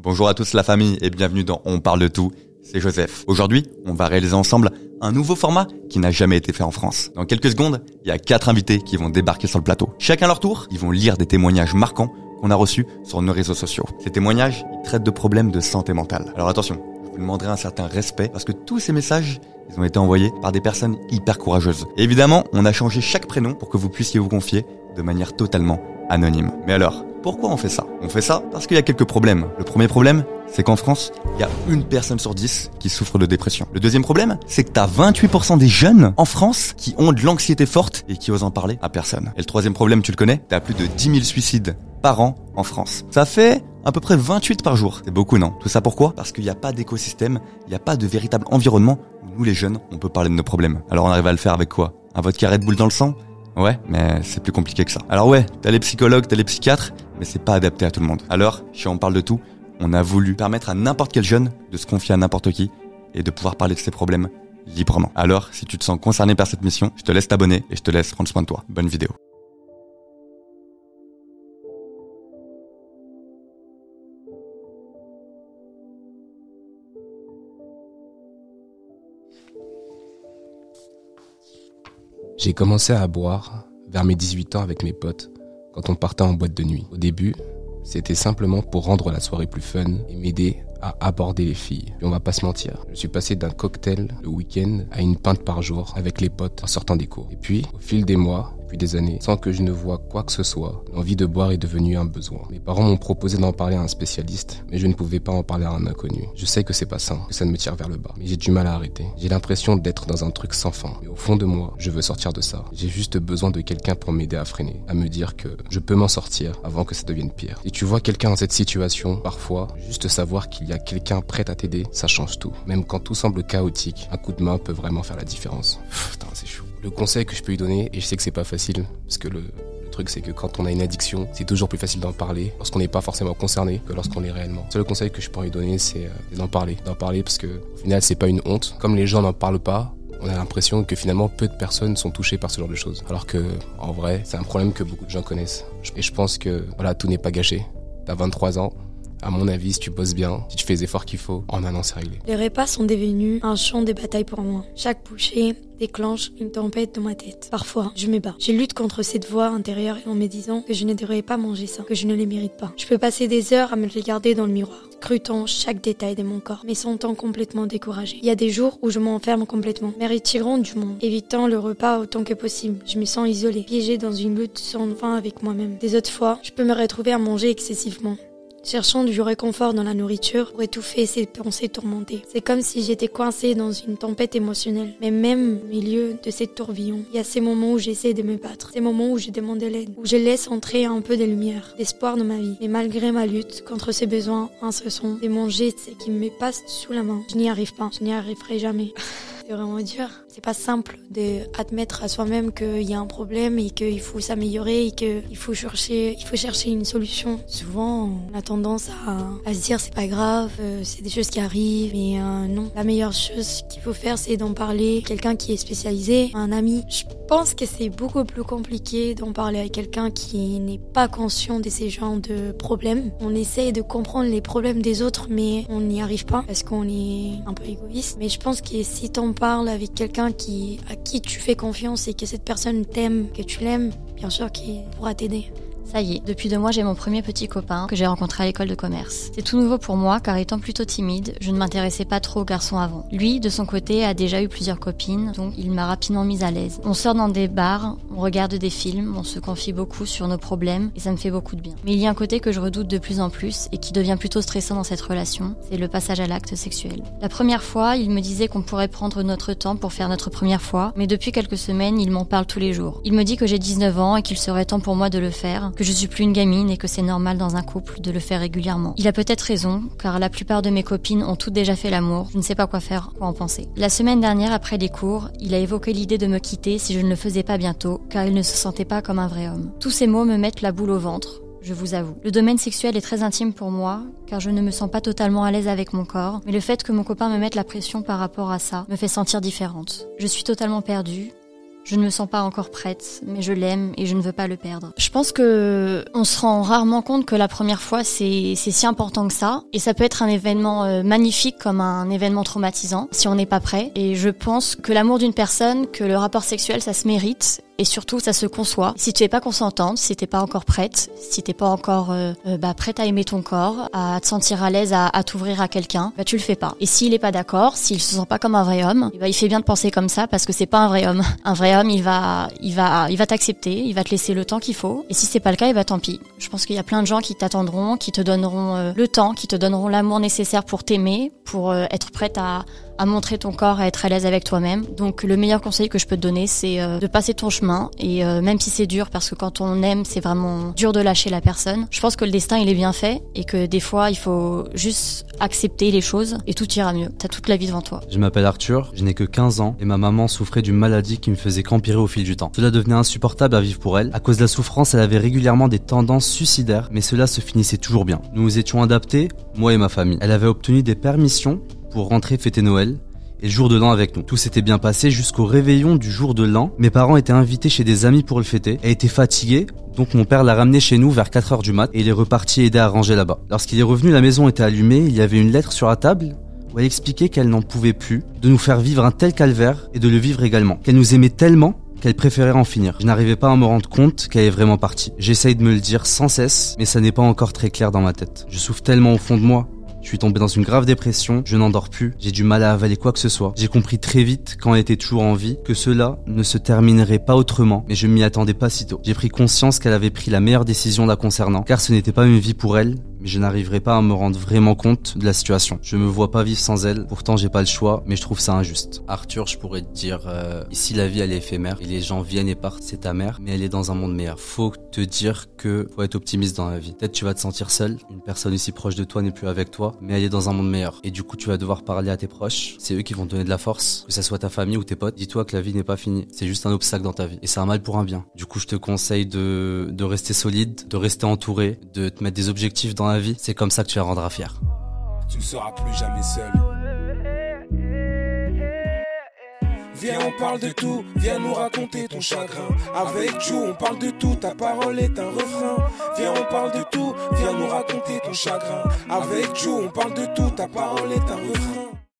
Bonjour à tous la famille et bienvenue dans On parle de tout, c'est Joseph. Aujourd'hui, on va réaliser ensemble un nouveau format qui n'a jamais été fait en France. Dans quelques secondes, il y a 4 invités qui vont débarquer sur le plateau. Chacun leur tour, ils vont lire des témoignages marquants qu'on a reçus sur nos réseaux sociaux. Ces témoignages, ils traitent de problèmes de santé mentale. Alors attention, je vous demanderai un certain respect parce que tous ces messages, ils ont été envoyés par des personnes hyper courageuses. Et évidemment, on a changé chaque prénom pour que vous puissiez vous confier de manière totalement anonyme. Mais alors, pourquoi on fait ça ? On fait ça parce qu'il y a quelques problèmes. Le premier problème, c'est qu'en France, il y a 1 personne sur 10 qui souffre de dépression. Le deuxième problème, c'est que t'as 28% des jeunes en France qui ont de l'anxiété forte et qui osent en parler à personne. Et le troisième problème, tu le connais ? T'as plus de 10 000 suicides par an en France. Ça fait à peu près 28 par jour. C'est beaucoup, non ? Tout ça pourquoi ? Parce qu'il n'y a pas d'écosystème, il n'y a pas de véritable environnement où nous les jeunes, on peut parler de nos problèmes. Alors on arrive à le faire avec quoi ? Un vodka Red Bull dans le sang ? Ouais, mais c'est plus compliqué que ça. Alors ouais, t'as les psychologues, t'as les psychiatres, mais c'est pas adapté à tout le monde. Alors, chez On parle de tout, on a voulu permettre à n'importe quel jeune de se confier à n'importe qui et de pouvoir parler de ses problèmes librement. Alors, si tu te sens concerné par cette mission, je te laisse t'abonner et je te laisse prendre soin de toi. Bonne vidéo. J'ai commencé à boire vers mes 18 ans avec mes potes quand on partait en boîte de nuit. Au début, c'était simplement pour rendre la soirée plus fun et m'aider à aborder les filles. Et on va pas se mentir, je suis passé d'un cocktail le week-end à une pinte par jour avec les potes en sortant des cours. Et puis, au fil des mois, puis des années, sans que je ne vois quoi que ce soit, l'envie de boire est devenue un besoin. Mes parents m'ont proposé d'en parler à un spécialiste, mais je ne pouvais pas en parler à un inconnu. Je sais que c'est pas sain, que ça me tire vers le bas, mais j'ai du mal à arrêter. J'ai l'impression d'être dans un truc sans fin. Mais au fond de moi, je veux sortir de ça. J'ai juste besoin de quelqu'un pour m'aider à freiner, à me dire que je peux m'en sortir avant que ça devienne pire. Si tu vois quelqu'un dans cette situation, parfois, juste savoir qu'il y a quelqu'un prêt à t'aider, ça change tout. Même quand tout semble chaotique, un coup de main peut vraiment faire la différence. Putain, c'est chaud. Le conseil que je peux lui donner, et je sais que c'est pas facile, parce que le truc c'est que quand on a une addiction, c'est toujours plus facile d'en parler lorsqu'on n'est pas forcément concerné que lorsqu'on l'est réellement. Le seul conseil que je peux lui donner, c'est d'en parler parce que au final c'est pas une honte. Comme les gens n'en parlent pas, on a l'impression que finalement peu de personnes sont touchées par ce genre de choses. Alors que en vrai, c'est un problème que beaucoup de gens connaissent. Et je pense que voilà, tout n'est pas gâché. T'as 23 ans. À mon avis, si tu bosses bien, si tu fais les efforts qu'il faut, en un an, c'est réglé. Les repas sont devenus un champ de bataille pour moi. Chaque bouchée déclenche une tempête dans ma tête. Parfois, je me bats. Je lutte contre cette voix intérieure en me disant que je ne devrais pas manger ça, que je ne les mérite pas. Je peux passer des heures à me regarder dans le miroir, scrutant chaque détail de mon corps, mais sentant complètement découragée. Il y a des jours où je m'enferme complètement, me retirant du monde, évitant le repas autant que possible. Je me sens isolée, piégée dans une lutte sans fin avec moi-même. Des autres fois, je peux me retrouver à manger excessivement, cherchant du réconfort dans la nourriture pour étouffer ces pensées tourmentées. C'est comme si j'étais coincée dans une tempête émotionnelle. Mais même au milieu de ces tourbillons, il y a ces moments où j'essaie de me battre, ces moments où je demande de l'aide, où je laisse entrer un peu de lumière, d'espoir dans ma vie. Mais malgré ma lutte contre ces besoins incessants de manger ce qui me passe sous la main, je n'y arrive pas, je n'y arriverai jamais. C'est vraiment dur. C'est pas simple d'admettre à soi-même qu'il y a un problème et qu'il faut s'améliorer et qu'il faut chercher une solution. Souvent, on a tendance à se dire c'est pas grave, c'est des choses qui arrivent, mais non. La meilleure chose qu'il faut faire, c'est d'en parler à quelqu'un qui est spécialisé, un ami. Je pense que c'est beaucoup plus compliqué d'en parler à quelqu'un qui n'est pas conscient de ces genres de problèmes. On essaye de comprendre les problèmes des autres, mais on n'y arrive pas parce qu'on est un peu égoïste. Mais je pense que si t'en parles avec quelqu'un à qui tu fais confiance et que cette personne t'aime, que tu l'aimes, bien sûr qu'il pourra t'aider. Ça y est, depuis 2 mois, j'ai mon premier petit copain que j'ai rencontré à l'école de commerce. C'est tout nouveau pour moi car étant plutôt timide, je ne m'intéressais pas trop aux garçons avant. Lui, de son côté, a déjà eu plusieurs copines, donc il m'a rapidement mise à l'aise. On sort dans des bars, on regarde des films, on se confie beaucoup sur nos problèmes et ça me fait beaucoup de bien. Mais il y a un côté que je redoute de plus en plus et qui devient plutôt stressant dans cette relation, c'est le passage à l'acte sexuel. La première fois, il me disait qu'on pourrait prendre notre temps pour faire notre première fois, mais depuis quelques semaines, il m'en parle tous les jours. Il me dit que j'ai 19 ans et qu'il serait temps pour moi de le faire, que je suis plus une gamine et que c'est normal dans un couple de le faire régulièrement. Il a peut-être raison, car la plupart de mes copines ont toutes déjà fait l'amour. Je ne sais pas quoi en penser. La semaine dernière, après les cours, il a évoqué l'idée de me quitter si je ne le faisais pas bientôt, car il ne se sentait pas comme un vrai homme. Tous ces mots me mettent la boule au ventre. Je vous avoue. Le domaine sexuel est très intime pour moi, car je ne me sens pas totalement à l'aise avec mon corps, mais le fait que mon copain me mette la pression par rapport à ça me fait sentir différente. Je suis totalement perdue, Je ne me sens pas encore prête, mais je l'aime et je ne veux pas le perdre. Je pense que on se rend rarement compte que la première fois c'est si important que ça, et ça peut être un événement magnifique comme un événement traumatisant si on n'est pas prêt. Et je pense que l'amour d'une personne, que le rapport sexuel, ça se mérite. Et surtout, ça se conçoit. Si tu es pas consentante, si t'es pas encore prête, si t'es pas encore prête à aimer ton corps, à te sentir à l'aise, à t'ouvrir à quelqu'un, tu le fais pas. Et s'il est pas d'accord, s'il se sent pas comme un vrai homme, il fait bien de penser comme ça parce que c'est pas un vrai homme. Un vrai homme, il va t'accepter, il va te laisser le temps qu'il faut. Et si c'est pas le cas, tant pis. Je pense qu'il y a plein de gens qui t'attendront, qui te donneront le temps, qui te donneront l'amour nécessaire pour t'aimer, pour être prête à montrer ton corps, à être à l'aise avec toi-même. Donc le meilleur conseil que je peux te donner, c'est de passer ton chemin, et même si c'est dur, parce que quand on aime, c'est vraiment dur de lâcher la personne. Je pense que le destin, il est bien fait, et que des fois, il faut juste accepter les choses et tout ira mieux. T'as toute la vie devant toi. Je m'appelle Arthur, je n'ai que 15 ans et ma maman souffrait d'une maladie qui me faisait qu'empirer au fil du temps. Cela devenait insupportable à vivre pour elle. À cause de la souffrance, elle avait régulièrement des tendances suicidaires, mais cela se finissait toujours bien. Nous nous étions adaptés, moi et ma famille. Elle avait obtenu des permissions pour rentrer fêter Noël et le jour de l'an avec nous. Tout s'était bien passé jusqu'au réveillon du jour de l'an. Mes parents étaient invités chez des amis pour le fêter. Elle était fatiguée, donc mon père l'a ramenée chez nous vers 4h du mat et il est reparti aider à ranger là-bas. Lorsqu'il est revenu, la maison était allumée, il y avait une lettre sur la table où elle expliquait qu'elle n'en pouvait plus de nous faire vivre un tel calvaire et de le vivre également. Qu'elle nous aimait tellement qu'elle préférait en finir. Je n'arrivais pas à me rendre compte qu'elle est vraiment partie. J'essaye de me le dire sans cesse, mais ça n'est pas encore très clair dans ma tête. Je souffre tellement au fond de moi. Je suis tombé dans une grave dépression, je n'endors plus, j'ai du mal à avaler quoi que ce soit. J'ai compris très vite, quand elle était toujours en vie, que cela ne se terminerait pas autrement, mais je m'y attendais pas si tôt. J'ai pris conscience qu'elle avait pris la meilleure décision la concernant, car ce n'était pas une vie pour elle, mais je n'arriverai pas à me rendre vraiment compte de la situation. Je me vois pas vivre sans elle, pourtant j'ai pas le choix, mais je trouve ça injuste. Arthur, je pourrais te dire, ici la vie elle est éphémère, et les gens viennent et partent, c'est ta mère, mais elle est dans un monde meilleur. Faut te dire que faut être optimiste dans la vie. Peut-être tu vas te sentir seul, une personne aussi proche de toi n'est plus avec toi, mais elle est dans un monde meilleur. Et du coup, tu vas devoir parler à tes proches. C'est eux qui vont te donner de la force, que ça soit ta famille ou tes potes. Dis-toi que la vie n'est pas finie. C'est juste un obstacle dans ta vie. Et c'est un mal pour un bien. Du coup, je te conseille de rester solide, de rester entouré, de te mettre des objectifs dans la vie. C'est comme ça que tu la rendras fière. Tu ne seras plus jamais seul. Viens, on parle de tout, viens nous raconter ton chagrin. Avec Joe, on parle de tout, ta parole est un refrain. Viens, on parle de tout, viens nous raconter ton chagrin. Avec Joe, on parle de tout, ta parole est un refrain.